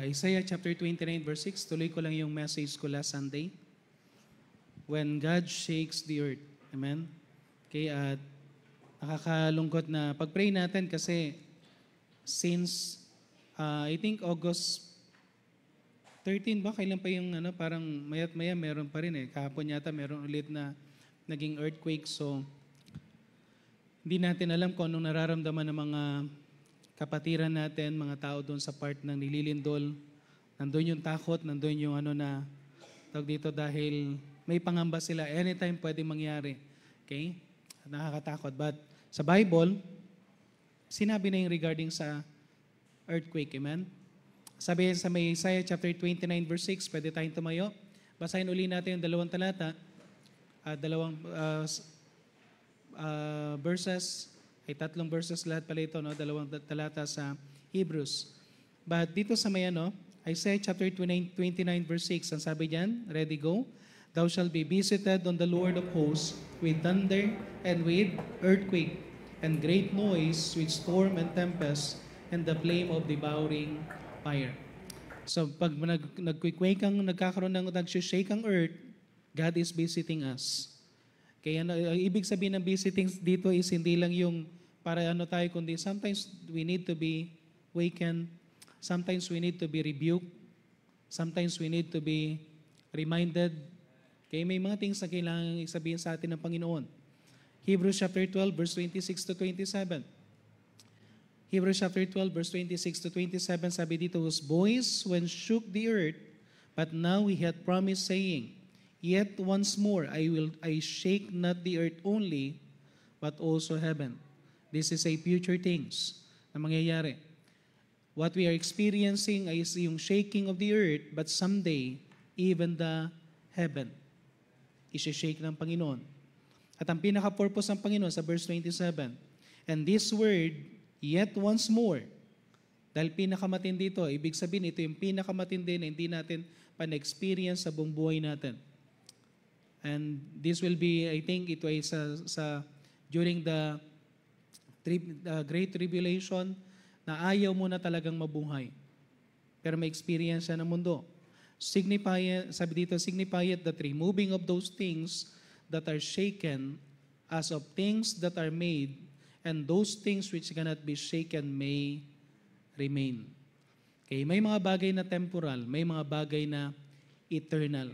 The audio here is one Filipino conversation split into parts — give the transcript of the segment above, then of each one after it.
Isaiah chapter 29 verse 6. Tuloy ko lang yung message ko last Sunday. When God shakes the earth. Amen? Okay, at nakakalungkot na pag-pray natin kasi since I think August 13 ba? Kailan pa yung parang mayat maya meron pa rin eh. Kahapon yata meron ulit na naging earthquake. So, hindi natin alam kung anong nararamdaman ng mga kapatiran natin, mga tao doon sa part ng nililindol. Nandun yung takot, nandun yung tawag dito dahil may pangamba sila. Anytime pwede mangyari. Okay? Nakakatakot. But sa Bible, sinabi na yung regarding sa earthquake. Amen? Sabi sa may Isaiah chapter 29 verse 6, pwede tayong tumayo. Basahin uli natin yung dalawang talata. Verses, ay tatlong verses lahat pala ito, no? Dalawang talata sa Hebrews. But dito sa may Isaiah chapter 29 verse 6, ang sabi diyan, ready go? Thou shalt be visited on the Lord of hosts with thunder and with earthquake and great noise with storm and tempest and the flame of devouring fire. So pag nag-quake ang nagkakaroon ng nag-shake ang earth, God is visiting us. Kaya ibig sabihin ng visiting dito is hindi lang yung para tayo, kundi sometimes we need to be wakened, sometimes we need to be rebuked, sometimes we need to be reminded. Kaya may mga things na kailangan sabihin sa atin ng Panginoon. Hebrews chapter 12 verse 26 to 27. Hebrews chapter 12 verse 26 to 27 sabi dito, whose voice when shook the earth, but now he hath promised saying, yet once more I shake not the earth only, but also heaven. This is a future things na mangyayari. What we are experiencing is yung shaking of the earth, but someday, even the heaven isi-shake ng Panginoon. At ang pinaka-purpose ng Panginoon sa verse 27, and this word, yet once more, dahil pinakamatindi ito, ibig sabihin ito yung pinakamatindi na hindi natin pa-experience sa buong buhay natin. And this will be, I think, ito ay during the Great Tribulation, na ayaw mo na talagang mabuhay. Pero may experience siya ng mundo. Sabi dito, signify it that removing of those things that are shaken as of things that are made, and those things which cannot be shaken may remain. Okay, may mga bagay na temporal, may mga bagay na eternal.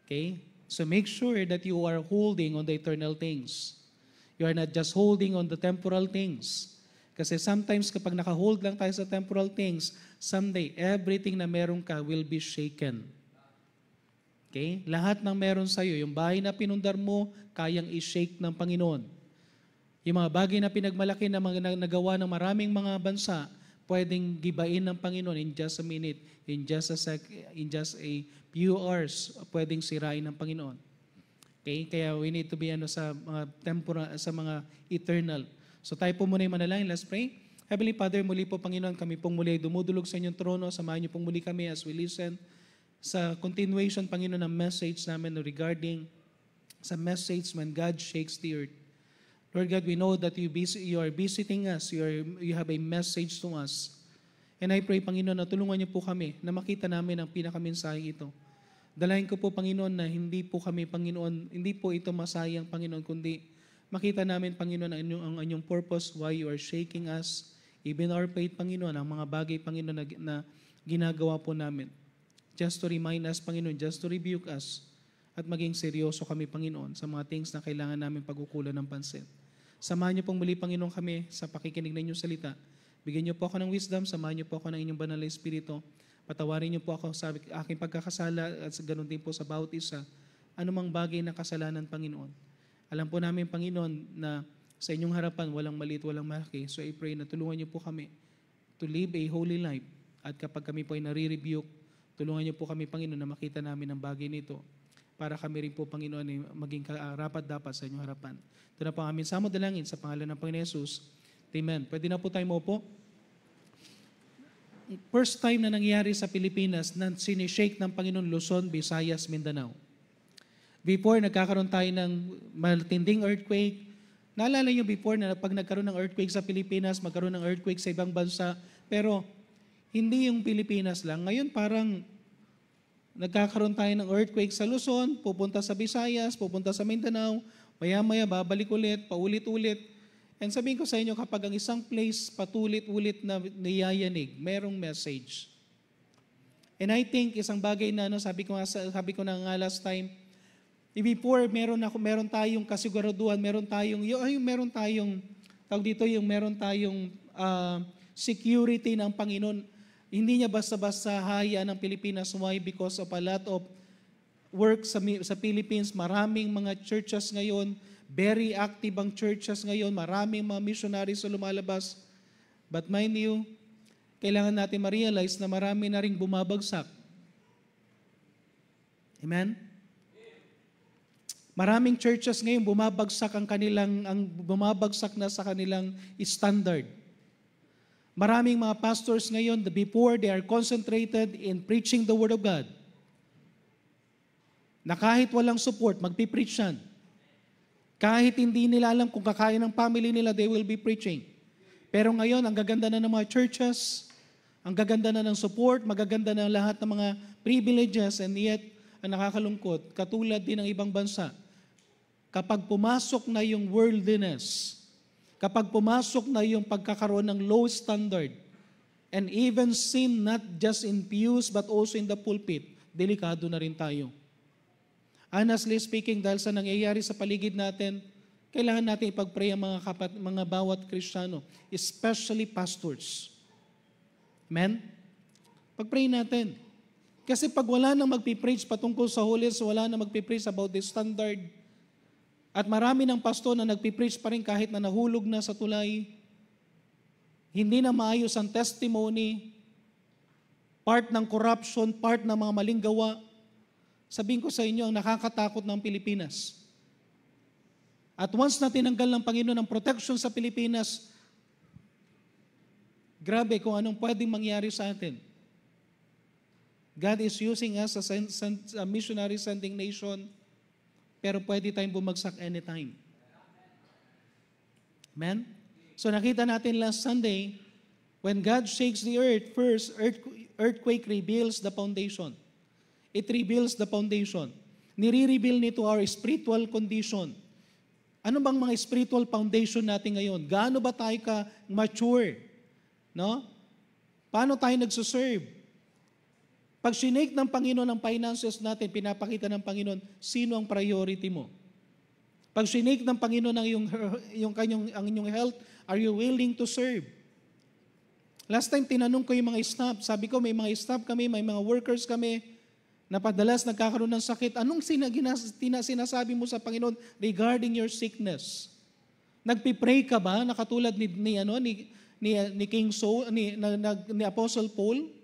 Okay? So make sure that you are holding on the eternal things. You are not just holding on the temporal things. Kasi sometimes kapag naka-hold lang tayo sa temporal things, someday everything na meron ka will be shaken. Okay? Lahat ng meron sa'yo, yung bahay na pinundar mo, kayang i-shake ng Panginoon. Yung mga bagay na pinagmalaki na mga nagawa ng maraming mga bansa, pwedeng gibain ng Panginoon in just a minute, in just a few hours, pwedeng sirain ng Panginoon. Okay? Kaya we need to be sa mga temporal, sa mga eternal. So tayo po muna yung manalangin. Let's pray. Heavenly Father, muli po Panginoon, kami pong muli dumudulog sa inyong trono. Samahan niyo pong muli kami as we listen sa continuation, Panginoon, ng message namin regarding sa message when God shakes the earth. Lord God, we know that you are visiting us. You have a message to us. And I pray, Panginoon, na tulungan niyo po kami na makita namin ang pinakamensahe ito. Dalayan ko po, Panginoon, na hindi po kami, Panginoon, hindi po ito masayang, Panginoon, kundi makita namin, Panginoon, ang inyong purpose, why you are shaking us, even our faith, Panginoon, ang mga bagay, Panginoon, na ginagawa po namin. Just to remind us, Panginoon, just to rebuke us, at maging seryoso kami, Panginoon, sa mga things na kailangan namin pagkukulan ng pansin. Samahan niyo pong muli, Panginoon, kami sa pakikinig ng inyong salita. Bigyan niyo po ako ng wisdom, samahan niyo po ako ng inyong banal na Espiritu. Patawarin niyo po ako sa aking pagkakasala at ganoon din po sa bawat isa. Anumang bagay na kasalanan, Panginoon. Alam po namin, Panginoon, na sa inyong harapan, walang maliit, walang malaki. So I pray na tulungan niyo po kami to live a holy life. At kapag kami po ay nare-rebuke, tulungan niyo po kami, Panginoon, na makita namin ang bagay nito para kami rin po, Panginoon, ay maging rapat-dapat sa inyong harapan. Ito na po ang aming samodalangin sa pangalan ng Panginoon Jesus. Amen. Pwede na po tayo maupo. First time na nangyari sa Pilipinas na sinishake ng Panginoon Luzon, Visayas, Mindanao. Before, nagkakaroon tayo ng matinding earthquake. Naalala nyo before na pag nagkaroon ng earthquake sa Pilipinas, magkaroon ng earthquake sa ibang bansa. Pero Hindi yung Pilipinas lang. Ngayon parang nagkakaroon tayo ng earthquake sa Luzon, pupunta sa Visayas, pupunta sa Mindanao, maya-maya babalik ulit, paulit-ulit. And sabihin ko sa inyo, kapag ang isang place patulit-ulit na niyayanig, merong message. And I think isang bagay na sabi ko na nga last time, before meron tayong kasiguraduhan, meron tayong security ng Panginoon. Hindi niya basta-basta haya ng Pilipinas. Why? Because of a lot of work sa Philippines. Maraming mga churches ngayon, very active ang churches ngayon, maraming mga missionaries na lumalabas. But mind you, kailangan natin ma-realize na marami na rin bumabagsak. Amen? Maraming churches ngayon bumabagsak bumabagsak na sa kanilang standard. Maraming mga pastors ngayon, before they are concentrated in preaching the Word of God, na kahit walang support, magpipreach yan. Kahit hindi nila alam kung kakain ng family nila, they will be preaching. Pero ngayon, ang gaganda na ng mga churches, ang gaganda na ng support, magaganda na lahat ng mga privileges, and yet, ang nakakalungkot, katulad din ng ibang bansa, kapag pumasok na yung worldliness, kapag pumasok na yung pagkakaroon ng low standard, and even sin not just in pews but also in the pulpit, delikado na rin tayo. Honestly speaking, dahil sa nangyayari sa paligid natin, kailangan natin ipag-pray ang mga bawat Kristiyano, especially pastors. Amen? Pag-pray natin. Kasi pag wala nang magpipreach patungkol sa holiness, wala nang magpipreach about the standard, at marami ng pastor na nagpipreach pa rin kahit na nahulog na sa tulay, hindi na maayos ang testimony, part ng corruption, part ng mga maling gawa. Sabihin ko sa inyo, ang nakakatakot ng Pilipinas. At once na tinanggal ng Panginoon ang protection sa Pilipinas, grabe kung anong pwedeng mangyari sa atin. God is using us as a missionary sending nation, pero pwede tayong bumagsak anytime. Amen? So nakita natin last Sunday, when God shakes the earth, first, earthquake reveals the foundation. It reveals the foundation. Nire-reveal nito our spiritual condition. Ano bang mga spiritual foundation natin ngayon? Gaano ba tayo ka-mature? No? Paano tayo nagsuserve? Pag sinake ng Panginoon ang finances natin, pinapakita ng Panginoon, sino ang priority mo? Pag sinake ng Panginoon ang inyong health, are you willing to serve? Last time, tinanong ko yung mga staff. Sabi ko, may mga staff kami, may mga workers kami, na padalas nagkakaroon ng sakit. Anong sinasabi mo sa Panginoon regarding your sickness? Nagpipray ka ba, na katulad ni King Saul, ni Apostle Paul?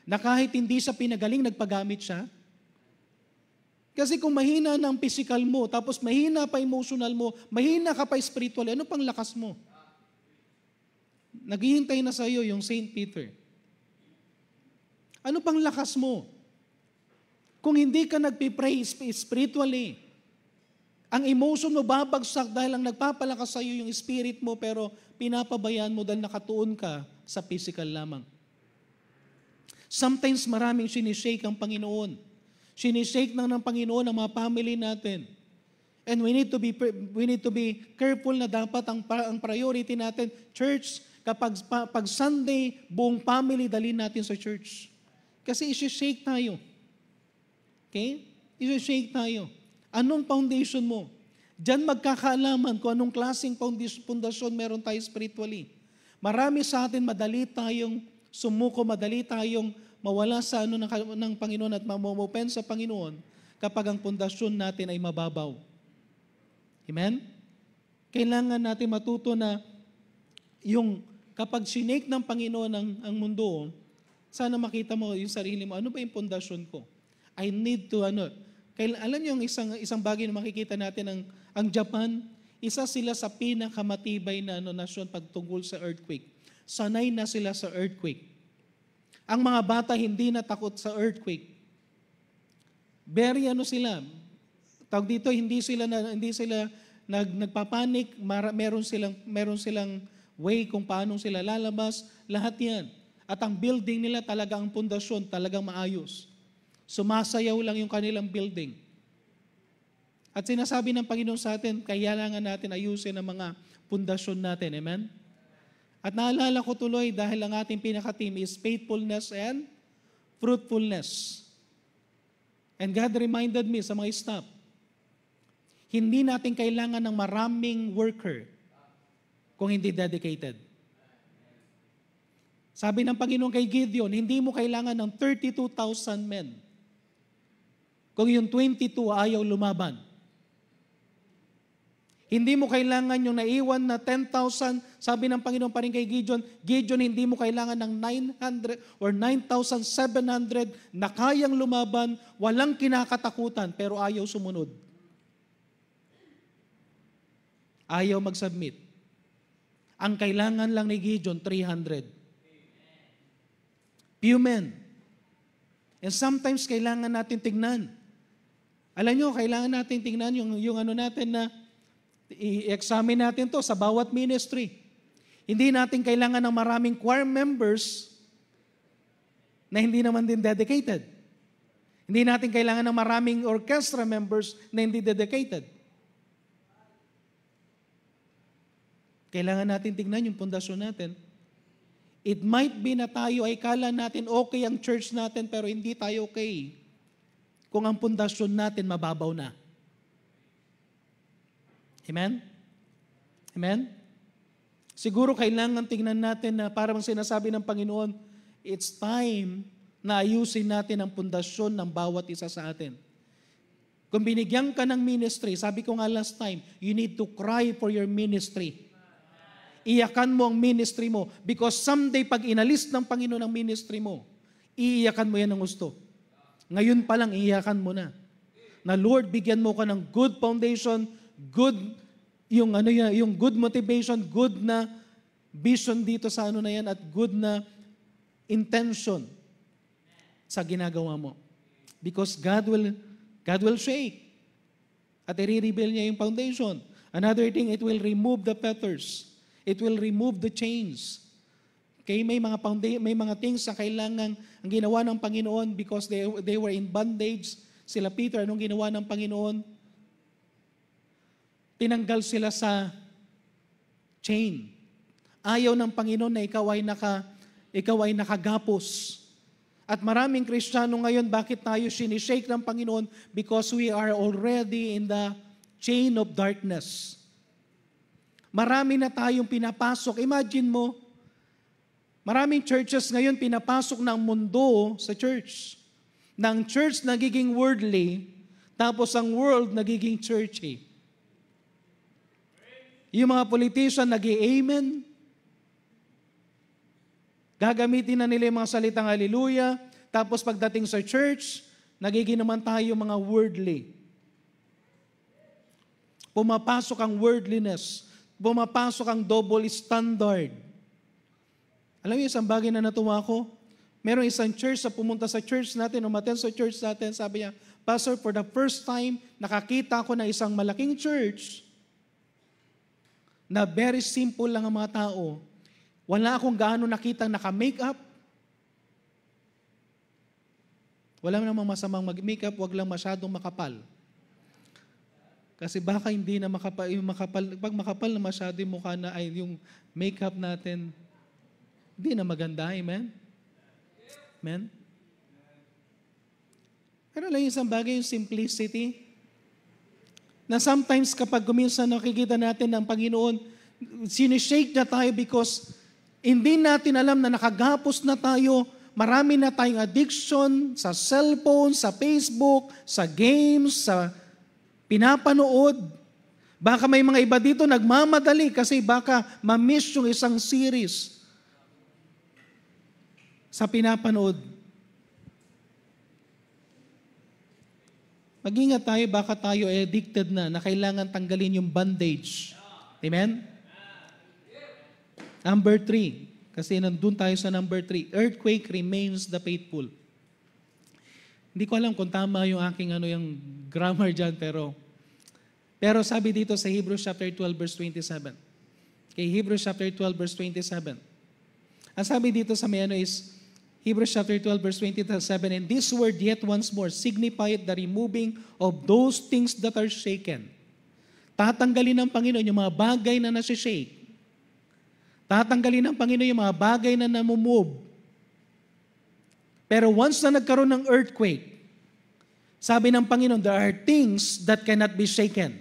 Na kahit hindi siya pinagaling, nagpagamit siya? Kasi kung mahina ng physical mo, tapos mahina pa emotional mo, mahina ka pa spiritual, ano pang lakas mo? Naghihintay na sa iyo yung Saint Peter. Ano pang lakas mo? Kung hindi ka nagpipray spiritually, ang emotion mo babagsak dahil ang nagpapalakas sa iyo yung spirit mo, pero pinapabayaan mo dahil nakatuon ka sa physical lamang. Sometimes maraming sinishake ang Panginoon. Sinishake ng Panginoon ang mga family natin. And we need to be careful na dapat ang priority natin, church, pag Sunday, buong family dalhin natin sa church. Kasi isi-shake tayo. Okay? Isi-shake tayo. Anong foundation mo? Diyan magkakaalaman kung anong klaseng pundasyon meron tayo spiritually. Marami sa atin madali tayong sumuko, madali tayong mawala sa ng Panginoon at mamopen sa Panginoon kapag ang pundasyon natin ay mababaw. Amen? Kailangan natin matuto na yung kapag sinake ng Panginoon ang mundo, sana makita mo yung sarili mo, ano ba yung pundasyon ko? I need to, alam niyo yung isang bagay na makikita natin, ang Japan, isa sila sa pinakamatibay na nasyon pagtungkol sa earthquake. Sanay na sila sa earthquake. Ang mga bata hindi na takot sa earthquake. Very sila. Tawag dito, hindi sila nagpapanik, meron silang way kung paano sila lalabas, lahat 'yan. At ang building nila talaga, ang pundasyon talagang maayos. Sumasayaw lang yung kanilang building. At sinasabi ng Panginoon sa atin, kailangan natin ayusin ang mga pundasyon natin. Amen? At naalala ko tuloy dahil ang ating pinaka-team is faithfulness and fruitfulness. And God reminded me sa mga staff, hindi natin kailangan ng maraming worker kung hindi dedicated. Sabi ng Panginoon kay Gideon, hindi mo kailangan ng 32,000 men kung yung 22 ayaw lumaban. Hindi mo kailangan yung naiwan na 10,000. Sabi ng Panginoon pa rin kay Gideon, Gideon, hindi mo kailangan ng 900 or 9,700 na kayang lumaban, walang kinakatakutan, pero ayaw sumunod. Ayaw mag-submit. Ang kailangan lang ni Gideon, 300. Few men. And sometimes kailangan natin tignan. Alam nyo, kailangan natin tignan yung ano natin na i-examine natin to sa bawat ministry. Hindi natin kailangan ng maraming choir members na hindi naman din dedicated. Hindi natin kailangan ng maraming orchestra members na hindi dedicated. Kailangan natin tignan yung pundasyon natin. It might be na tayo ay kala natin okay ang church natin pero hindi tayo okay kung ang pundasyon natin mababaw na. Amen? Amen? Siguro kailangan tingnan natin na parang sinasabi ng Panginoon, it's time na ayusin natin ang pundasyon ng bawat isa sa atin. Kung binigyan ka ng ministry, sabi ko nga last time, you need to cry for your ministry. Iyakan mo ang ministry mo because someday pag inalis ng Panginoon ang ministry mo, iiyakan mo yan ng gusto. Ngayon pa lang, iiyakan mo na. Na Lord, bigyan mo ka ng good foundation, good yung good motivation, good na vision dito sa ano na yan at good na intention sa ginagawa mo. Because God will shake. At i-rebuild niya yung foundation. Another thing, it will remove the fetters. It will remove the chains. Okay, may mga things na kailangan ang ginawa ng Panginoon because they were in bondage. Sila Peter, anong ginawa ng Panginoon? Tinanggal sila sa chain. Ayaw ng Panginoon na ikaw ay nakagapos. At maraming Kristiyano ngayon, bakit tayo sinishake ng Panginoon? Because we are already in the chain of darkness. Marami na tayong pinapasok. Imagine mo, maraming churches ngayon pinapasok ng mundo sa church. Ng church nagiging worldly, tapos ang world nagiging churchy. Yung mga politician nag-i-amen. Gagamitin na nila yung mga salitang hallelujah. Tapos pagdating sa church, nagiging naman tayo mga worldly. Pumapasok ang worldliness. Pumapasok ang double standard. Alam niyo, isang bagay na natuwa ko, merong isang church na pumunta sa church natin, umattend sa church natin, sabi niya, Pastor, for the first time, nakakita ko na isang malaking church na very simple lang ang mga tao. Wala akong gaano nakitang naka-makeup. Wala namang masamang mag-makeup, wag lang masyadong makapal. Kasi baka hindi na makapal, pag makapal na masyado yung mukha na ay yung makeup natin, hindi na maganda, amen? Amen? Pero lang isang bagay, yung simplicity, na sometimes kapag kuminsan nakikita natin ng Panginoon, sinishake na tayo because hindi natin alam na nakagapos na tayo, marami na tayong addiction sa cellphone, sa Facebook, sa games, sa pinapanood. Baka may mga iba dito nagmamadali kasi baka ma-miss yung isang series sa pinapanood. Mag-ingat tayo, baka tayo ay addicted na kailangan tanggalin yung bandage. Amen? Number 3, kasi nandun tayo sa number 3, earthquake remains the faithful. Hindi ko alam kung tama yung aking yung grammar dyan, pero sabi dito sa Hebrews chapter 12 verse 27. Kay Hebrews chapter 12 verse 27. Ang sabi dito sa may is, Hebrews chapter 12 verse 27, and this word yet once more signified the removing of those things that are shaken. Tatanggalin ng Panginoon yung mga bagay na nasi-shake. Tatanggalin ng Panginoon yung mga bagay na namumove. Pero once na nagkaroon ng earthquake, sabi ng Panginoon, there are things that cannot be shaken.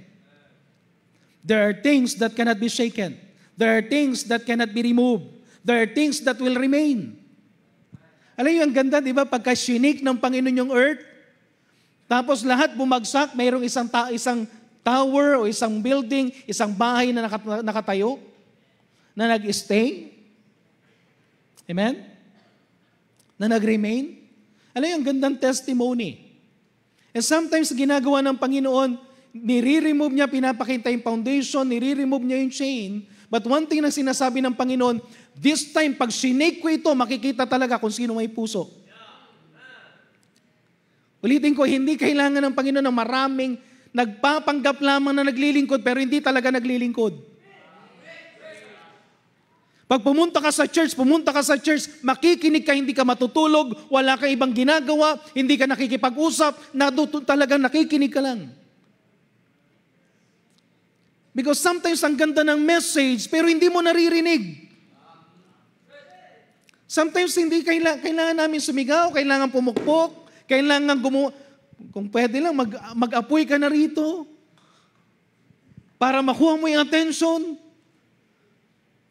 There are things that cannot be shaken. There are things that cannot be removed. There are things that will remain. Alam niyo, ang ganda, di ba? Pagka shinik ng Panginoon yung earth, tapos lahat bumagsak, mayroong isang tower o isang building, isang bahay na nakatayo, na nag-stay. Amen? Na nag-remain. Alam niyo, ang gandang testimony. And sometimes ginagawa ng Panginoon, nire-remove niya, pinapakita yung foundation, nire-remove niya yung chain. But one thing na sinasabi ng Panginoon, this time, pag sinake ko ito, makikita talaga kung sino may puso. Ulitin ko, hindi kailangan ng Panginoon ng maraming nagpapanggap lamang na naglilingkod, pero hindi talaga naglilingkod. Pag pumunta ka sa church, makikinig ka, hindi ka matutulog, wala ka ibang ginagawa, hindi ka nakikipag-usap, talagang nakikinig ka lang. Because sometimes ang ganda ng message, pero hindi mo naririnig. Sometimes hindi kailangan namin sumigaw, kailangan pumukpok, kailangan kung pwede lang, mag-apoy ka na rito para makuha mo yung attention.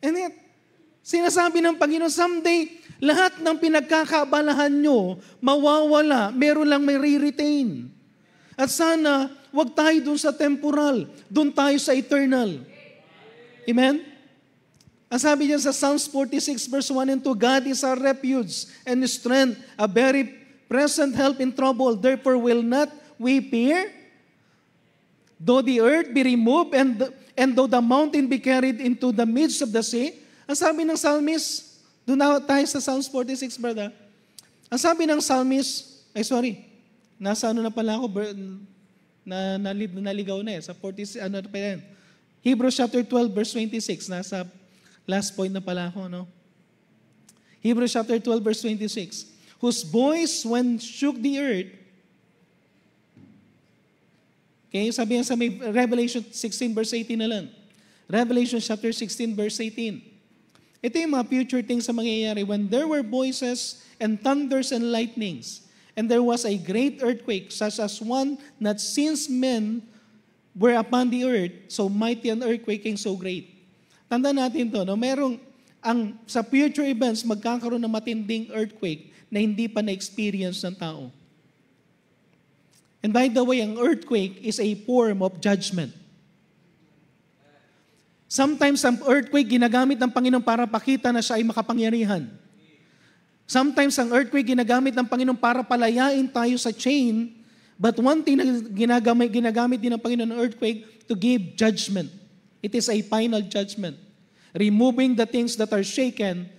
And yet, sinasabi ng Panginoon, someday, lahat ng pinagkakaabalahan nyo, mawawala, meron lang may re-retain. At sana, wag tayo dun sa temporal, dun tayo sa eternal. Amen? Ang sabi niya sa Psalms 46 verse 1 and 2, God is our refuge and strength, a very present help in trouble. Therefore will not we fear, though the earth be removed and though the mountain be carried into the midst of the sea. Ang sabi ng psalmist, doon na tayo sa Psalms 46, brother. Ang sabi ng psalmist, nasa ano na pala ako, naligaw na sa 46, ano pa yan? Hebrews chapter 12 verse 26, nasa last point na pala ako, no? Hebrews chapter 12 verse 26, whose voice when shook the earth, okay, sabi yan sa may Revelation 16 verse 18 na lang. Revelation chapter 16 verse 18. Ito yung mga future things na mangyayari. When there were voices and thunders and lightnings, and there was a great earthquake, such as one not since men were upon the earth, so mighty an earthquake and so great. Tandaan natin to, no? Sa future events, magkakaroon ng matinding earthquake na hindi pa na-experience ng tao. And by the way, ang earthquake is a form of judgment. Sometimes ang earthquake ginagamit ng Panginoon para pakita na siya ay makapangyarihan. Sometimes ang earthquake ginagamit ng Panginoon para palayain tayo sa chain, but one thing na ginagamit din ng Panginoon ng earthquake to give judgment. It is a final judgment. Removing the things that are shaken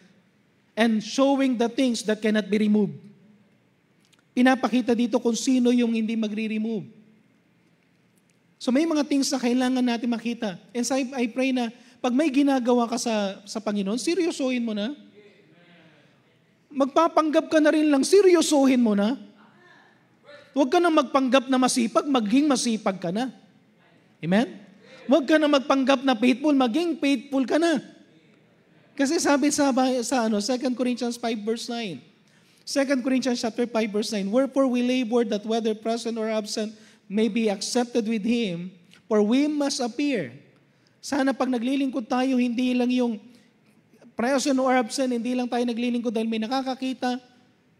and showing the things that cannot be removed. Pinapakita dito kung sino yung hindi magre-remove. So may mga things na kailangan natin makita. And so I pray na pag may ginagawa ka sa Panginoon, seryosohin mo na. Magpapanggap ka na rin lang, seryosohin mo na. Huwag ka na magpanggap na masipag, maging masipag ka na. Amen? Huwag ka na magpanggap na faithful, maging faithful ka na. Kasi sabi sa 2 Corinthians 5 verse 9. 2 Corinthians chapter 5 verse 9. Wherefore we labor that whether present or absent may be accepted with Him, for we must appear. Sana pag naglilingkod tayo, hindi lang yung present or absent, hindi lang tayo naglilingkod dahil may nakakakita.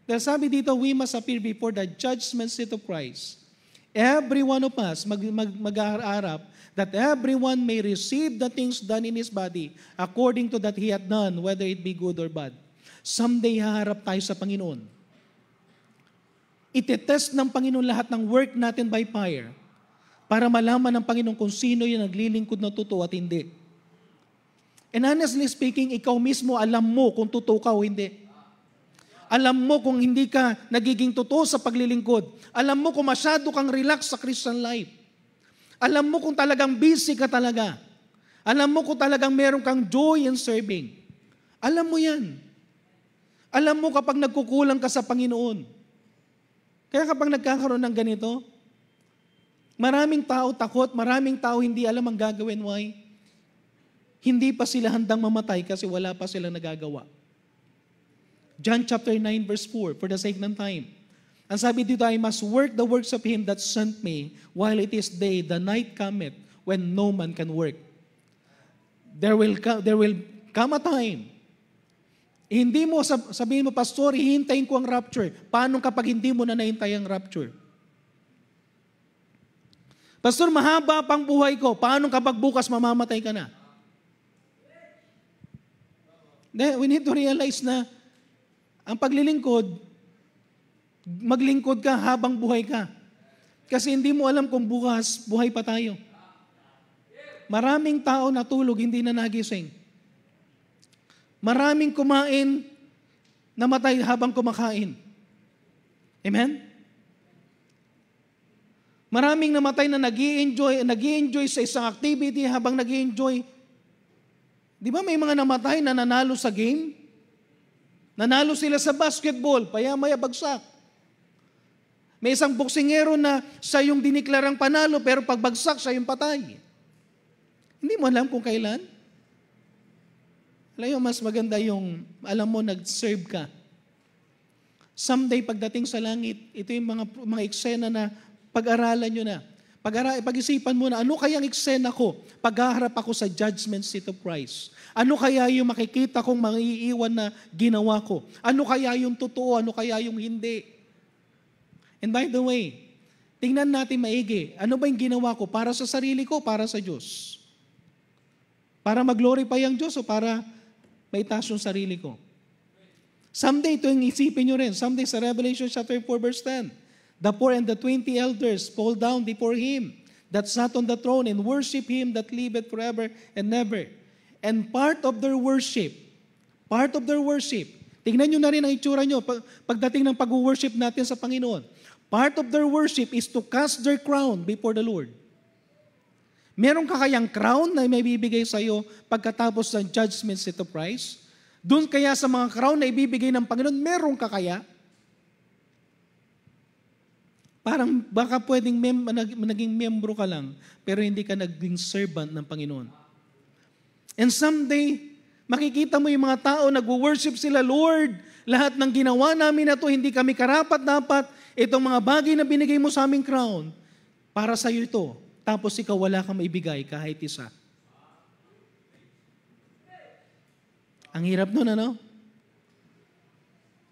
Dahil sabi dito, we must appear before the judgment seat of Christ. Every one of us mag-aarap that everyone may receive the things done in his body according to that he had done, whether it be good or bad. Someday haharap tayo sa Panginoon. Itetest ng Panginoon lahat ng work natin by fire para malaman ng Panginoon kung sino yung naglilingkod na totoo at hindi. And honestly speaking, ikaw mismo alam mo kung totoo ka o hindi. Alam mo kung hindi ka nagiging totoo sa paglilingkod. Alam mo kung masyado kang relax sa Christian life. Alam mo kung talagang busy ka talaga. Alam mo kung talagang meron kang joy in serving. Alam mo yan. Alam mo kapag nagkukulang ka sa Panginoon. Kaya kapag nagkakaroon ng ganito, maraming tao takot, maraming tao hindi alam ang gagawin. Why? Hindi pa sila handang mamatay kasi wala pa silang nagagawa. John chapter 9 verse 4, for the sake ng time. Ang sabi dito, I must work the works of Him that sent me while it is day, the night cometh when no man can work. There will come a time. Hindi mo sabihin mo, Pastor, hihintayin ko ang rapture. Paano kapag hindi mo na nahintay ang rapture? Pastor, mahaba pang buhay ko. Paano kapag bukas mamamatay ka na? We need to realize na ang paglilingkod, maglingkod ka habang buhay ka. Kasi hindi mo alam kung bukas, buhay pa tayo. Maraming tao natulog, hindi na nagising. Maraming kumain, namatay habang kumakain. Amen? Maraming namatay na nag-i-enjoy sa isang activity habang nag-i-enjoy. Di ba may mga namatay na nanalo sa game? Nanalo sila sa basketball, paya-maya bagsak. May isang boksingero na siya yung diniklarang panalo, pero pagbagsak siya yung patay. Hindi mo alam kung kailan. Alam mo, mas maganda yung, alam mo, nag-serve ka. Someday, pagdating sa langit, ito yung mga eksena na pag-aralan nyo na. Pag-isipan mo na, ano kayang eksena ko paghaharap ako sa judgment seat of Christ? Ano kaya yung makikita kong maiiwan na ginawa ko? Ano kaya yung totoo? Ano kaya yung hindi? And by the way, tingnan natin maigi, ano ba yung ginawa ko? Para sa sarili ko, para sa Diyos? Para mag-glorify ang Diyos o para maitaas yung sarili ko? Someday, ito yung isipin nyo rin. Someday sa Revelation chapter 4 verse 10, the 4 and the 20 elders fall down before Him that sat on the throne and worship Him that liveth forever and never. And part of their worship, tingnan nyo na rin ang itsura nyo pagdating ng pag-worship natin sa Panginoon. Part of their worship is to cast their crown before the Lord. Meron ka kayang crown na may bibigay sa iyo pagkatapos ng judgment seat of Christ? Doon kaya sa mga crown na ibibigay ng Panginoon, meron ka kaya? Parang baka pwedeng naging membro ka lang, pero hindi ka naging servant ng Panginoon. And someday, makikita mo yung mga tao, nag-worship sila, Lord, lahat ng ginawa namin na to, hindi kami karapat-dapat, itong mga bagay na binigay mo sa aming crown, para sa iyo ito. Tapos ikaw wala kang maibigay kahit isa. Ang hirap nun, ano?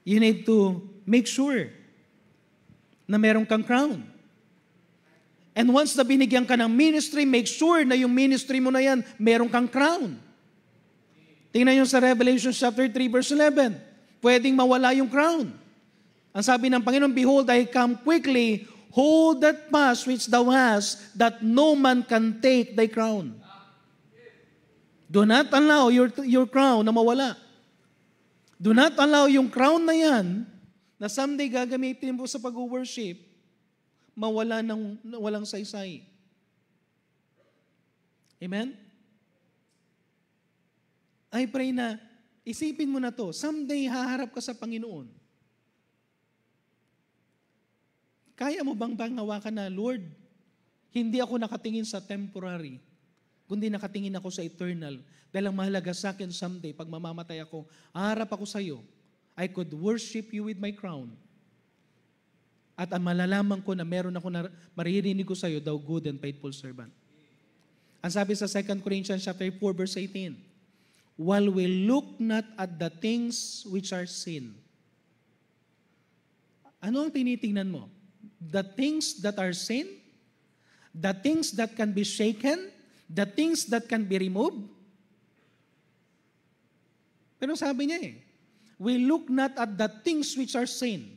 You need to make sure na meron kang crown. And once na binigyan ka ng ministry, make sure na yung ministry mo na yan, meron kang crown. Tingnan nyo sa Revelation chapter 3 verse 11. Pwedeng mawala yung crown. Ang sabi ng Panginoon, behold, I come quickly, hold that fast which thou hast, that no man can take thy crown. Do not allow your crown na mawala. Do not allow yung crown na yan, na someday gagamitin mo sa pag-worship, mawala ng walang saysay. Amen? I pray na, isipin mo na to, someday haharap ka sa Panginoon. Kaya mo bang hawakan na, Lord, hindi ako nakatingin sa temporary, kundi nakatingin ako sa eternal. Dahil ang mahalaga sa akin someday, pag mamamatay ako, haharap ako sa iyo, I could worship you with my crown. At ang malalaman ko na meron ako na maririnig ko sa iyo, thou good and faithful servant. Ang sabi sa 2 Corinthians chapter 4 verse 18, while we look not at the things which are seen. Ano ang tinitingnan mo? The things that are seen? The things that can be shaken? The things that can be removed? Pero sabi niya we look not at the things which are seen.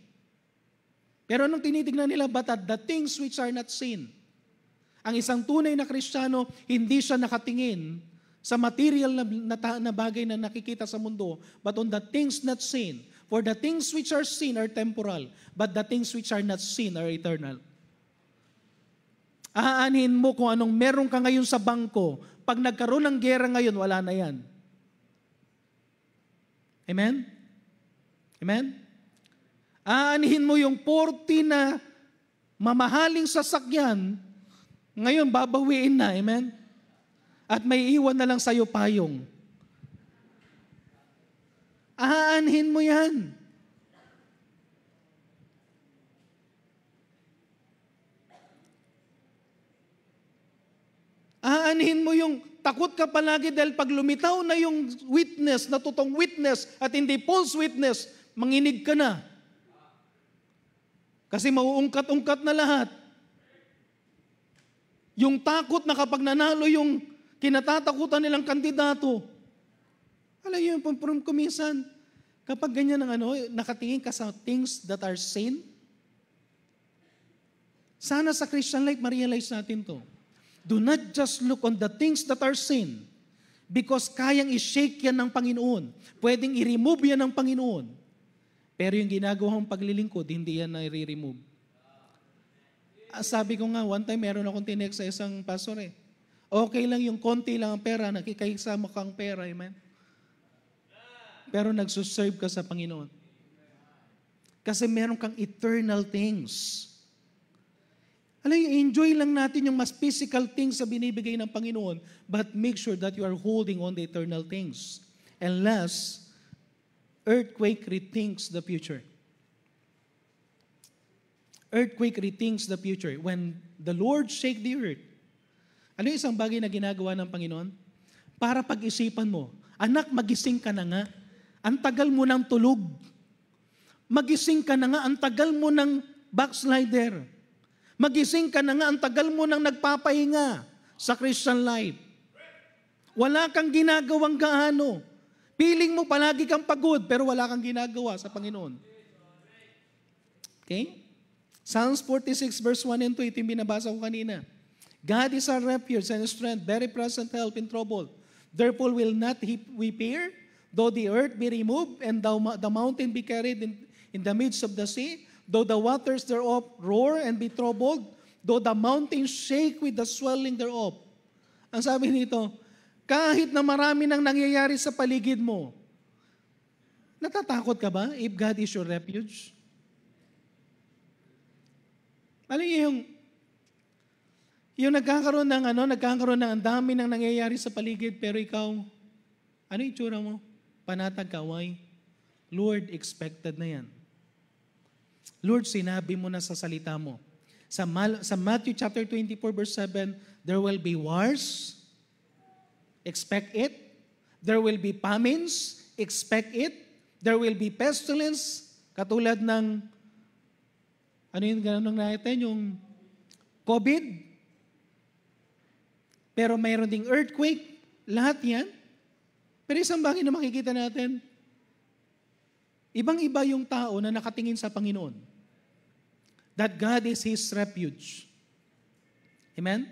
Pero anong tinitignan nila? But at the things which are not seen. Ang isang tunay na Kristiyano, hindi siya nakatingin sa material na bagay na nakikita sa mundo, but on the things not seen. For the things which are seen are temporal, but the things which are not seen are eternal. Aanhin mo kung anong meron ka ngayon sa bangko. Pag nagkaroon ng gera ngayon, wala na yan. Amen? Amen? Aanhin mo yung 40 na mamahaling sasakyan, ngayon babawiin na, amen? At may iwan na lang sa'yo payong. Aanhin mo yan. Aanhin mo yung takot ka palagi dahil pag lumitaw na yung witness, na totoong witness at hindi false witness, manginig ka na. Kasi mauungkat-ungkat na lahat. Yung takot na kapag nanalo yung kinatatakutan nilang kandidato. Alam niyo yung kuminsan, kapag ganyan ang nakatingin ka sa things that are sin, sana sa Christian life, ma-realize natin to. Do not just look on the things that are sin, because kayang i-shake yan ng Panginoon. Pwedeng i-remove yan ng Panginoon. Pero yung ginagawang paglilingkod, hindi yan na-remove. Sabi ko nga, one time meron akong tinek sa isang pastor Okay lang yung konti lang ang pera, nakikaisama kang pera, amen? Pero nagsuserve ka sa Panginoon. Kasi meron kang eternal things. Alam niyo, enjoy lang natin yung mas physical things sa binibigay ng Panginoon, but make sure that you are holding on the eternal things. And last, earthquake rethinks the future. Earthquake rethinks the future. When the Lord shake the earth, ano yung isang bagay na ginagawa ng Panginoon? Para pag-isipan mo, anak, magising ka na nga. Ang tagal mo ng tulog. Magising ka na nga, ang tagal mo ng backslider. Magising ka na nga, ang tagal mo ng nagpapahinga sa Christian life. Wala kang ginagawang gaano. Piling mo palagi kang pagod, pero wala kang ginagawa sa Panginoon. Okay? Psalms 46 verse 1 and 2, ito yung binabasa ko kanina. God is our refuge and strength, very present help in trouble. Therefore will not we fear, though the earth be removed, and the mountain be carried in the midst of the sea, though the waters thereof roar and be troubled, though the mountains shake with the swelling thereof. Ang sabi nito, kahit na marami nang nangyayari sa paligid mo, natatakot ka ba if God is your refuge? Alam niyo yung nagkakaroon ng ang dami nang nangyayari sa paligid, pero ikaw, ano yung itsura mo? Panatag ka, why? Lord, expected na yan. Lord, sinabi mo na sa salita mo. Sa Matthew chapter 24 verse 7, there will be wars. Expect it. There will be famines. Expect it. There will be pestilence. Katulad ng, ano yung ganun natin, yung COVID. Pero mayroon ding earthquake. Lahat yan. Pero isang bagay na makikita natin, ibang-iba yung tao na nakatingin sa Panginoon. That God is His refuge. Amen?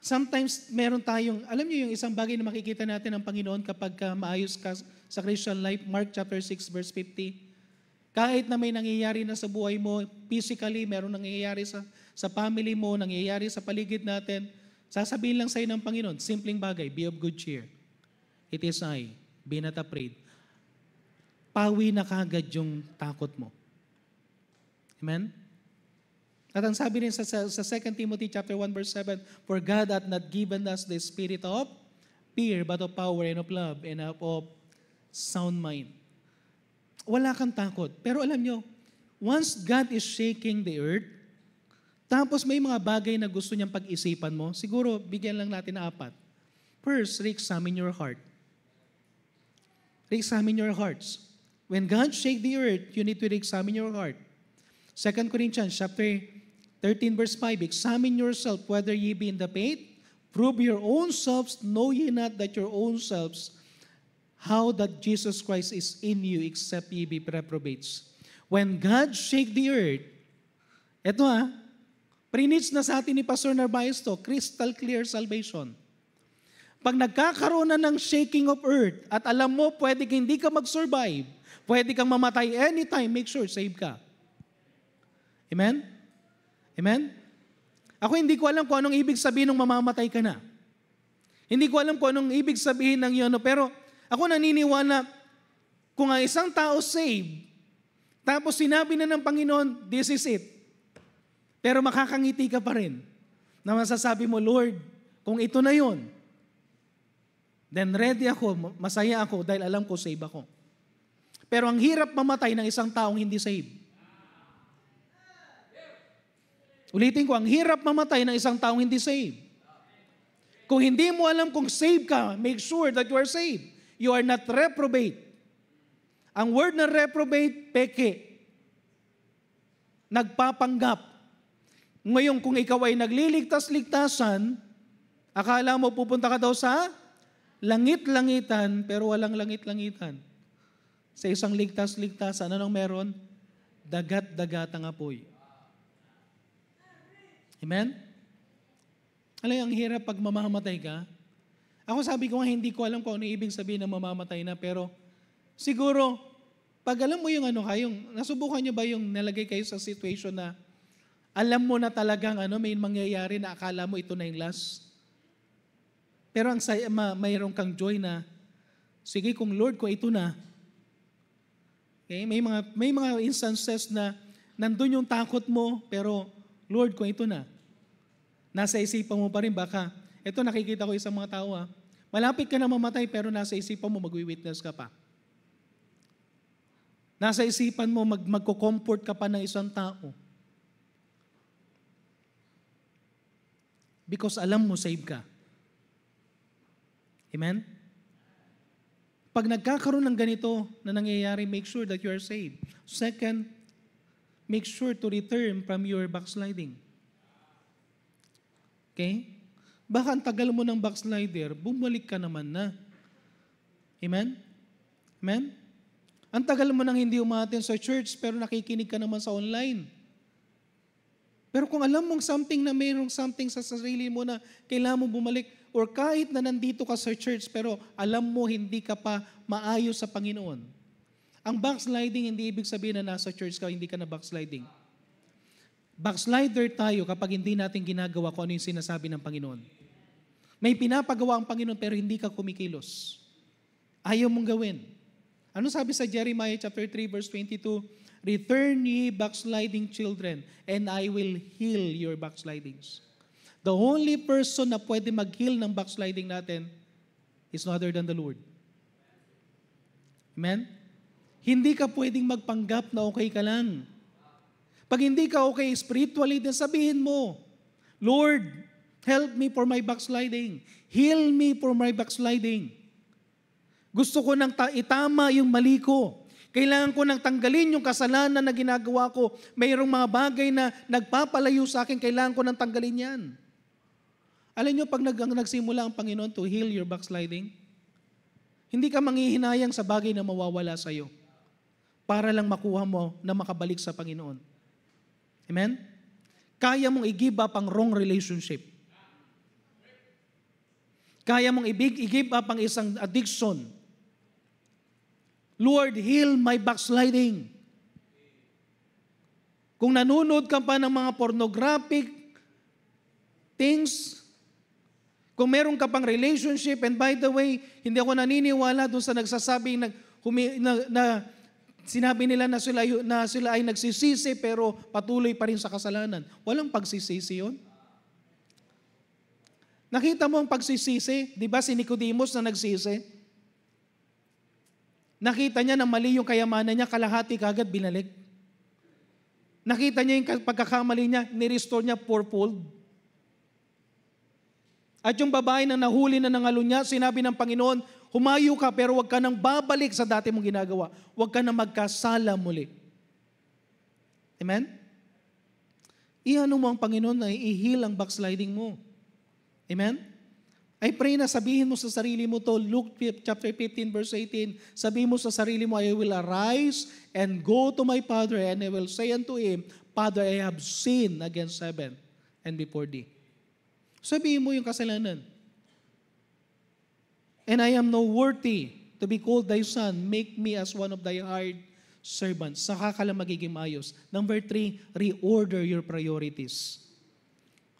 Sometimes meron tayong, alam niyo yung isang bagay na makikita natin ng Panginoon kapag maayos ka sa Christian life, Mark chapter 6 verse 50. Kahit na may nangyayari na sa buhay mo, physically, meron nangyayari sa family mo, nangyayari sa paligid natin, sasabihin lang sa'yo ng Panginoon, simpleng bagay, be of good cheer. It is I, be not afraid. Pawi na kagad yung takot mo. Amen? At ang sabi rin sa 2 Timothy chapter 1 verse 7, for God hath not given us the spirit of fear, but of power and of love and of sound mind. Wala kang takot. Pero alam nyo, once God is shaking the earth, tapos may mga bagay na gusto niyang pag-isipan mo, siguro bigyan lang natin na 4. First, re-examine your heart. Re-examine your hearts. When God shake the earth, you need to re-examine your heart. 2 Corinthians chapter 13 verse 5, examine yourself whether ye be in the faith, prove your own selves, know ye not that your own selves, how that Jesus Christ is in you, except ye be reprobates. When God shake the earth, eto preach na sa atin ni Pastor Narvaez to, crystal clear salvation. Pag nagkakaroon na ng shaking of earth, at alam mo, pwede hindi ka mag-survive, pwede kang mamatay anytime, make sure, save ka. Amen? Amen? Ako hindi ko alam kung anong ibig sabihin ng mamamatay ka na. Hindi ko alam kung anong ibig sabihin ng yun, pero ako naniniwala, Kung ang isang tao saved, tapos sinabi na ng Panginoon, this is it. Pero makakangiti ka pa rin na masasabi mo, Lord, kung ito na yon, then ready ako, masaya ako dahil alam ko save ako. Pero ang hirap mamatay ng isang taong hindi save. Ulitin ko, ang hirap mamatay ng isang taong hindi save. Kung hindi mo alam kung save ka, make sure that you are saved. You are not reprobate. Ang word na reprobate, peke. Nagpapanggap. Ngayon, kung ikaw ay nagliligtas-ligtasan, akala mo pupunta ka daw sa langit-langitan, pero walang langit-langitan. Sa isang ligtas-ligtasan, anong meron? Dagat-dagatang apoy. Amen? Alam, ang hirap pag mamamatay ka. Ako sabi ko nga, hindi ko alam kung ano ibig sabihin na mamamatay na, pero siguro, pag alam mo yung nasubukan nyo ba yung nalagay kayo sa situation na alam mo na talagang may mangyayari na akala mo ito na yung last. Pero mayroon kang joy na, sige kung Lord, kung ito na. Okay? May mga instances na nandun yung takot mo, pero Lord, kung ito na. Nasa isipan mo pa rin baka, ito nakikita ko isang mga tao malapit ka na mamatay pero nasa isipan mo magwi-witness ka pa. Nasa isipan mo magko-comfort ka pa ng isang tao. Because alam mo save ka. Amen? Pag nagkakaroon ng ganito na nangyayari, make sure that you are saved. Second, make sure to return from your backsliding. Okay? Baka ang tagal mo ng backslider, bumalik ka naman na. Amen? Amen? Ang tagal mo nang hindi umaten sa church, pero nakikinig ka naman sa online. Pero kung alam mong something na mayroong something sa sarili mo na kailangan mo bumalik, or kahit na nandito ka sa church, pero alam mo hindi ka pa maayos sa Panginoon. Ang backsliding, hindi ibig sabihin na nasa church ka, hindi ka na backsliding. Backslider tayo kapag hindi natin ginagawa kung ano yung sinasabi ng Panginoon. May pinapagawa ang Panginoon pero hindi ka kumikilos. Ayaw mong gawin. Ano sabi sa Jeremiah chapter 3 verse 22? Return ye backsliding children, and I will heal your backslidings. The only person na pwede mag-heal ng backsliding natin is no other than the Lord. Amen? Hindi ka pwedeng magpanggap na okay ka lang. Pag hindi ka okay spiritually, then sabihin mo, Lord, help me for my backsliding. Heal me for my backsliding. Gusto ko nang itama yung mali ko. Kailangan ko nang tanggalin yung kasalanan na ginagawa ko. Mayroong mga bagay na nagpapalayo sa akin, kailangan ko nang tanggalin yan. Alam nyo, pag nagsimula ang Panginoon to heal your backsliding, hindi ka manghihinayang sa bagay na mawawala sa iyo para lang makuha mo na makabalik sa Panginoon. Amen? Kaya mong i-give up ang wrong relationship. Kaya mong i-give up ang isang addiction. Lord, heal my backsliding. Kung nanonood ka pa ng mga pornographic things, kung meron ka pang relationship, and by the way, hindi ako naniniwala doon sa nagsasabing na sinabi nila na sila ay nagsisisi pero patuloy pa rin sa kasalanan. Walang pagsisisi yun. Nakita mo ang pagsisisi? Di ba si Nicodemus na nagsisi? Nakita niya na mali yung kayamanan niya, kalahati kagad binalik. Nakita niya yung pagkakamali niya, nirestore niya fourfold. At yung babae na nahuli na nangalo niya, sinabi ng Panginoon, humayo ka pero huwag ka nang babalik sa dati mong ginagawa. Huwag ka nang magkasala muli. Amen? Iano mo ang Panginoon na i-heal ang backsliding mo. Amen? I pray na sabihin mo sa sarili mo to, Luke chapter 15 verse 18, sabihin mo sa sarili mo, I will arise and go to my Father and I will say unto Him, Father, I have sinned against heaven and before Thee. Sabihin mo yung kasalanan. And I am no worthy to be called thy son. Make me as one of thy hired servants. Saka ka lang magiging maayos. Number 3, reorder your priorities.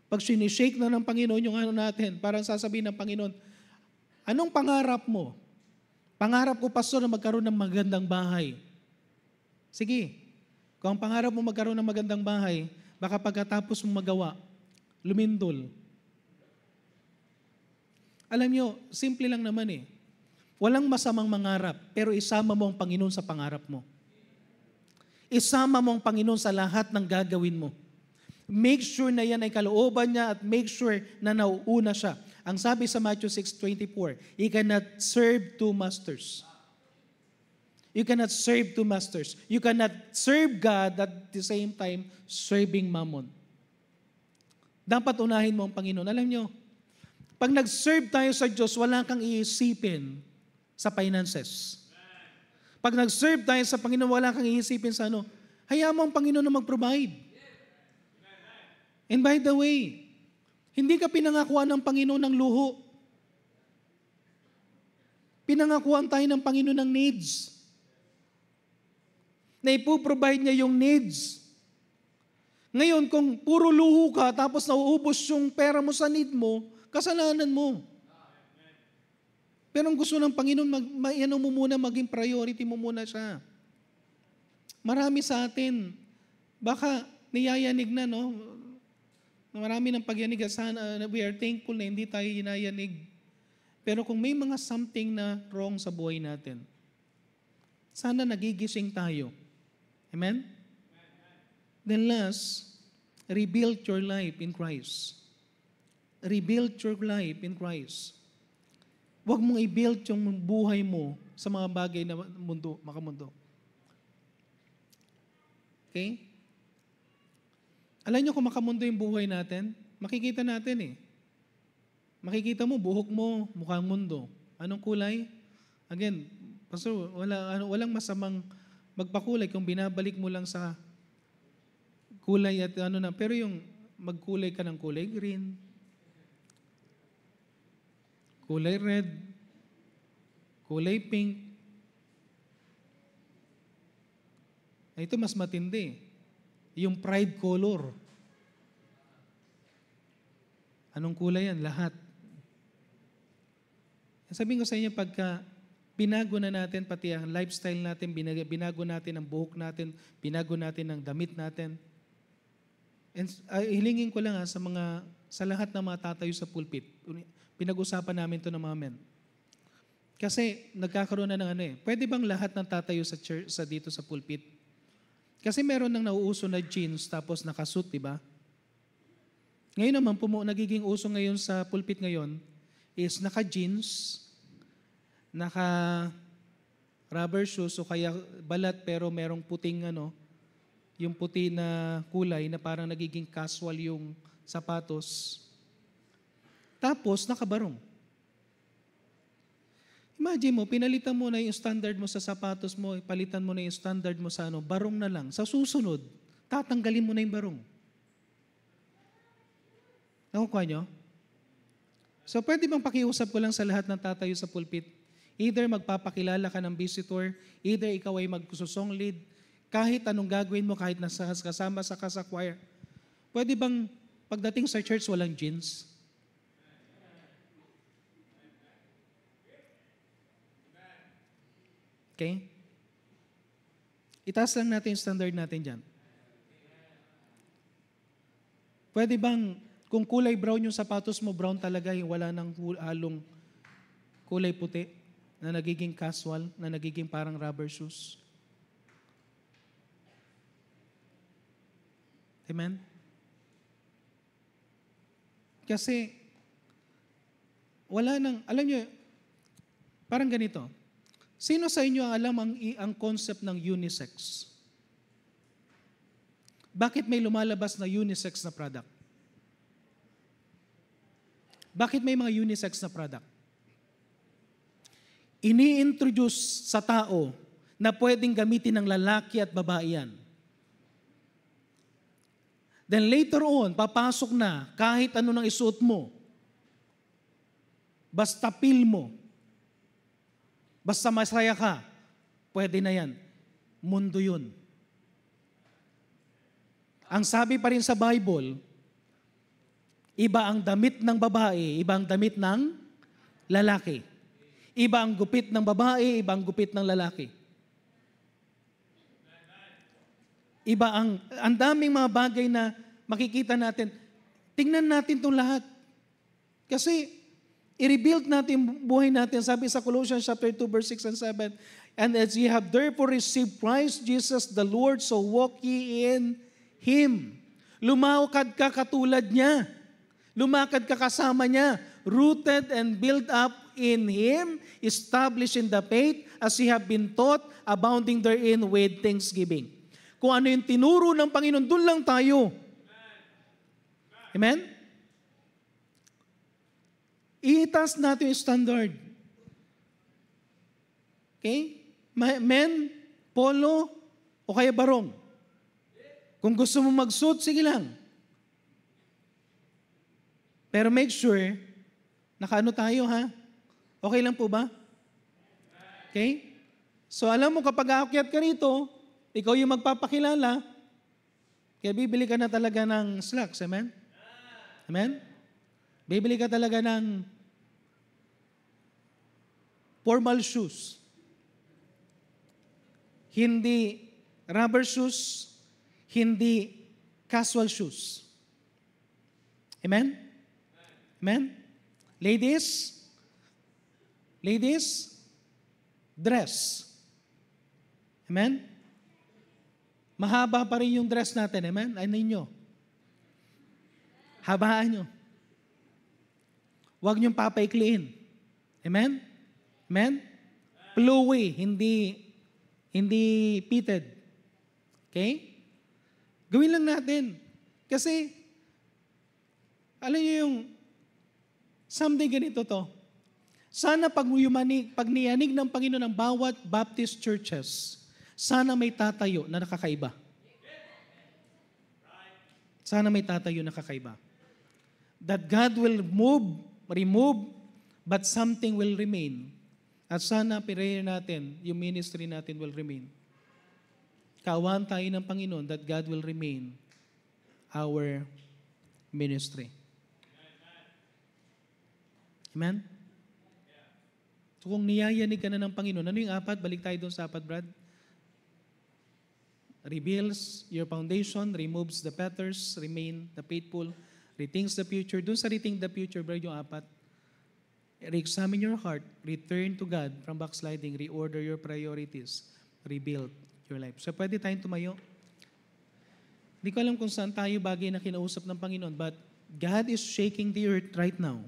Pag sinishake na ng Panginoon yung natin, parang sasabihin ng Panginoon, anong pangarap mo? Pangarap ko, pastor, na magkaroon ng magandang bahay. Sige, kung ang pangarap mo magkaroon ng magandang bahay, baka pagkatapos mo magawa, lumindol. Alam nyo, simple lang naman eh. Walang masamang mangarap, pero isama mo ang Panginoon sa pangarap mo. Isama mo ang Panginoon sa lahat ng gagawin mo. Make sure na yan ay kalooban niya at make sure na nauuna siya. Ang sabi sa Matthew 6:24, you cannot serve two masters. You cannot serve two masters. You cannot serve God at the same time serving mammon. Dapat unahin mo ang Panginoon. Alam nyo, pag nag-serve tayo sa Diyos, wala kang iisipin sa finances. Pag nag-serve tayo sa Panginoon, wala kang iisipin sa ano. Hayaan mo ang Panginoon na mag-provide. And by the way, hindi ka pinangakuan ng Panginoon ng luho. Pinangakuan tayo ng Panginoon ng needs. Na ipoprovide niya yung needs. Ngayon, kung puro luho ka, tapos nauubos yung pera mo sa need mo, kasalanan mo. Pero ang gusto ng Panginoon, maging priority mo muna siya. Marami sa atin, baka niyayanig na, no? Marami ng pagyanig at sana we are thankful na hindi tayo hinayanig. Pero kung may mga something na wrong sa buhay natin, sana nagigising tayo. Amen? Then last, rebuild your life in Christ. Rebuild your life in Christ. Huwag mong i-build yung buhay mo sa mga bagay na makamundo. Okay? Alam nyo kung makamundo yung buhay natin, makikita natin eh. Makikita mo, buhok mo, mukhang mundo. Anong kulay? Again, pastor, walang masamang magpakulay kung binabalik mo lang sa kulay at ano na. Pero yung magkulay ka ng kulay green, kulay red, kulay pink, ito mas matindi. Yung pride color. Anong kulay yan? Lahat. Sabihin ko sa inyo, pagka binago na natin, pati ang lifestyle natin, binago natin ang buhok natin, binago natin ang damit natin. And hilingin ko lang sa lahat ng mga tatayo sa pulpit. Pinag-usapan namin to ng mga men. Kasi nagkakaroon na ng pwede bang lahat ng tatayo sa church, dito sa pulpit? Kasi meron nang nauuso na jeans tapos nakasuit, di ba? Ngayon naman, nagiging uso ngayon sa pulpit ngayon is naka-jeans, naka-rubber shoes o kaya balat pero merong puting yung puti na kulay na parang nagiging casual yung sapatos. Tapos, nakabarong. Imagine mo, pinalitan mo na yung standard mo sa sapatos mo, palitan mo na yung standard mo sa barong na lang. Sa susunod, tatanggalin mo na yung barong. Nakukuha nyo? So, pwede bang pakiusap ko lang sa lahat ng tatayo sa pulpit? Either magpapakilala ka ng visitor, either ikaw ay magsusong lead, kahit anong gagawin mo, kahit kasama sa choir. Pwede bang pagdating sa church walang jeans? Okay? Itaas lang natin yung standard natin dyan. Pwede bang, kung kulay brown yung sapatos mo, brown talaga, wala nang halong kulay puti, na nagiging casual, na nagiging parang rubber shoes? Amen? Kasi, wala nang, alam nyo, parang ganito. Sino sa inyo ang alam ang concept ng unisex? Bakit may lumalabas na unisex na product? Bakit may mga unisex na product? Ini-introduce sa tao na pwedeng gamitin ng lalaki at babae yan. Then later on, papasok na kahit ano nang isuot mo. Basta feel mo. Basta masaya ka, pwede na yan. Mundo yun. Ang sabi pa rin sa Bible, iba ang damit ng babae, iba ang damit ng lalaki. Iba ang gupit ng babae, iba ang gupit ng lalaki. Iba ang daming mga bagay na makikita natin. Tingnan natin itong lahat. Kasi, i-rebuild natin yung buhay natin. Sabi sa Colossians chapter 2, verse 6 and 7, and as ye have therefore received Christ Jesus the Lord, so walk ye in Him. Lumakad ka katulad niya. Lumakad ka kasama niya. Rooted and built up in Him, established in the faith, as ye have been taught, abounding therein with thanksgiving. Kung ano yung tinuro ng Panginoon, doon lang tayo. Amen? Itaas natin yung standard. Okay? Men, polo, o kaya barong. Kung gusto mo mag-suit, sige lang. Pero make sure, nakaano tayo ha? Okay lang po ba? Okay? So alam mo, kapag aakyat ka rito, ikaw yung magpapakilala, kaya bibili ka na talaga ng slacks. Amen? Amen? Bibili ka talaga ng formal shoes. Hindi rubber shoes, hindi casual shoes. Amen? Amen? Ladies, dress. Amen? Mahaba pa rin yung dress natin. Amen? Ay ninyo. Habaan nyo. Huwag niyong papaikliin. Amen? Amen? Flowy, hindi pitted. Okay? Gawin lang natin. Kasi, alam niyo yung someday ganito to. Sana pag niyanig ng Panginoon ang bawat Baptist churches, sana may tatayo na nakakaiba. Sana may tatayo na kakaiba. That God will remove, but something will remain. At sana prayer natin, yung ministry natin will remain. Kaawaan tayo ng Panginoon that God will remain our ministry. Amen? So kung niyayanig ka na ng Panginoon, ano yung apat? Balik tayo doon sa apat, Brad. Reveals your foundation, removes the fetters, remain the faithful, rethinks the future. Doon sa rethink the future, Brad, yung apat. Re-examine your heart, return to God from backsliding, reorder your priorities, rebuild your life. So pwede tayong tumayo. Hindi ko alam kung saan tayo bagay na kinausap ng Panginoon, but God is shaking the earth right now.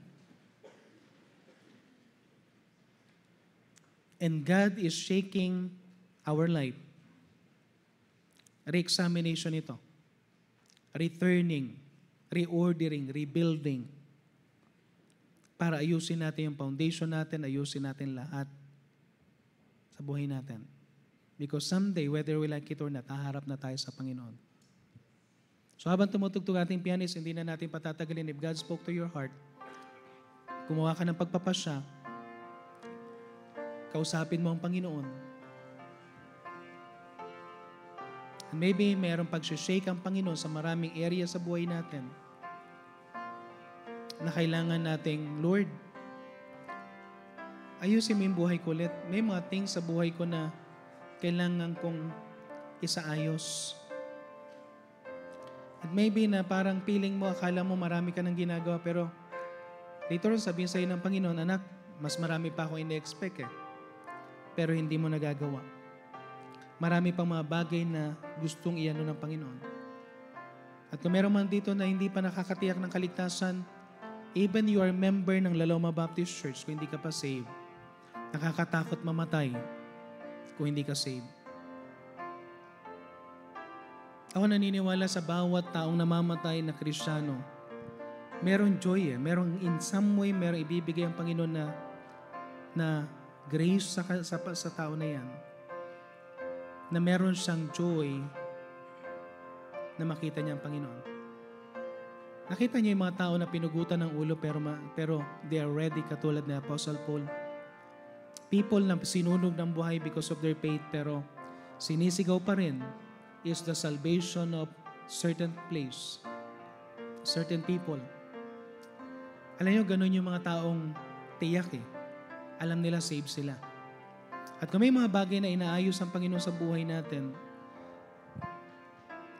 And God is shaking our life. Re-examination ito. Returning, reordering, rebuilding. Para ayusin natin yung foundation natin, ayusin natin lahat sa buhay natin. Because someday, whether we like it or not, haharap na tayo sa Panginoon. So habang tumutugtog ating pianist, hindi na natin patatagalin. If God spoke to your heart, gumawa ka ng pagpapasya, kausapin mo ang Panginoon. And maybe mayroong pag-shake ang Panginoon sa maraming area sa buhay natin na kailangan nating, Lord, ayusin mo yung buhay ko ulit. May mga things sa buhay ko na kailangan kong isaayos. At maybe na parang feeling mo, akala mo marami ka nang ginagawa, pero later on sabihin sa'yo ng Panginoon, anak, mas marami pa ako in-expect pero hindi mo nagagawa. Marami pang mga bagay na gustong iano ng Panginoon. At kung meron man dito na hindi pa nakakatiyak ng kaligtasan, even you are member ng Laloma Baptist Church, kung hindi ka pa saved, nakakatakot mamatay kung hindi ka saved. Ako naniniwala sa bawat taong namamatay na Kristiyano, merong joy merong in some way, merong ibibigay ang Panginoon na grace sa tao na yan, na meron siyang joy na makita niya ang Panginoon. Nakita niyo yung mga tao na pinugutan ng ulo pero they are ready, katulad ni Apostle Paul. People na sinunog ng buhay because of their faith pero sinisigaw pa rin is the salvation of certain place, certain people. Alam niyo, ganun yung mga taong tiyak alam nila save sila. At kung may mga bagay na inaayos ang Panginoon sa buhay natin,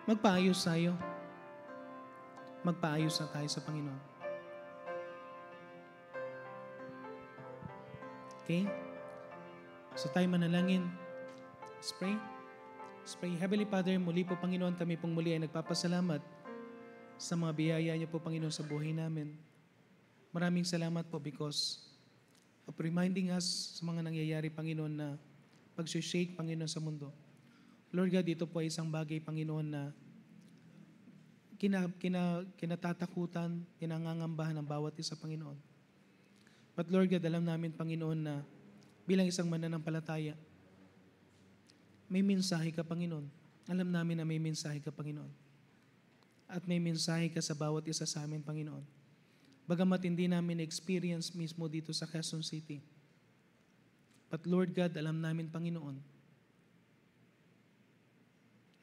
magpaayos tayo. Magpaayos na tayo sa Panginoon. Okay? So tayo manalangin. Let's pray. Let's pray. Heavenly Father, muli po Panginoon, kami pong muli ay nagpapasalamat sa mga biyaya niyo po Panginoon sa buhay namin. Maraming salamat po because of reminding us sa mga nangyayari Panginoon na pag-shake Panginoon sa mundo. Lord God, ito po ay isang bagay Panginoon na kinatatakutan, kinangangambahan ng bawat isa Panginoon. But Lord God, alam namin Panginoon na bilang isang mananampalataya, may mensahe ka Panginoon. Alam namin na may mensahe ka Panginoon. At may mensahe ka sa bawat isa sa amin, Panginoon. Bagamat hindi namin experience mismo dito sa Quezon City. But Lord God, alam namin, Panginoon,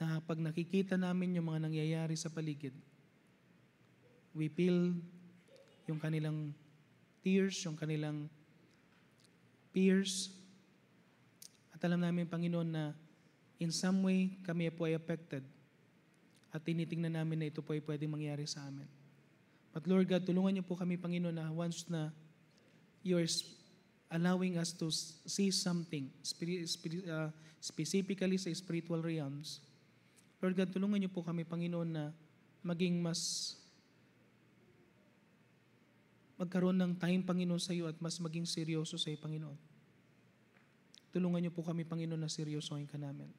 na pag nakikita namin yung mga nangyayari sa paligid, we feel yung kanilang tears, yung kanilang fears. At alam namin, Panginoon, na in some way kami po ay affected. At tinitingnan namin na ito po ay pwedeng mangyari sa amin. But Lord God, tulungan niyo po kami, Panginoon, na once na you're allowing us to see something, specifically sa spiritual realms, Lord God, tulungan niyo po kami, Panginoon, na maging mas magkaroon ng time, Panginoon, sa iyo at mas maging seryoso sa iyo, Panginoon. Tulungan niyo po kami, Panginoon, na seryosohin ka namin.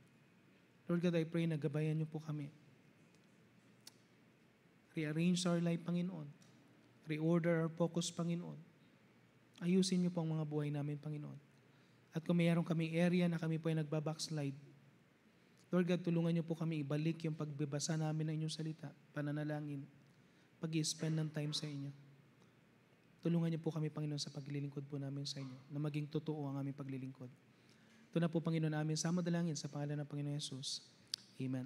Lord God, I pray na gabayan niyo po kami. Rearrange our life, Panginoon. Reorder our focus, Panginoon. Ayusin niyo po ang mga buhay namin, Panginoon. At kung mayroon kaming area na kami po ay nagbabackslide, Lord God, tulungan niyo po kami ibalik yung pagbabasa namin ng inyong salita, pananalangin, pag-i-spend ng time sa inyo. Tulungan niyo po kami, Panginoon, sa paglilingkod po namin sa inyo, na maging totoo ang aming paglilingkod. Ito na po, Panginoon, namin sa madalangin sa pangalan ng Panginoon Jesus. Amen.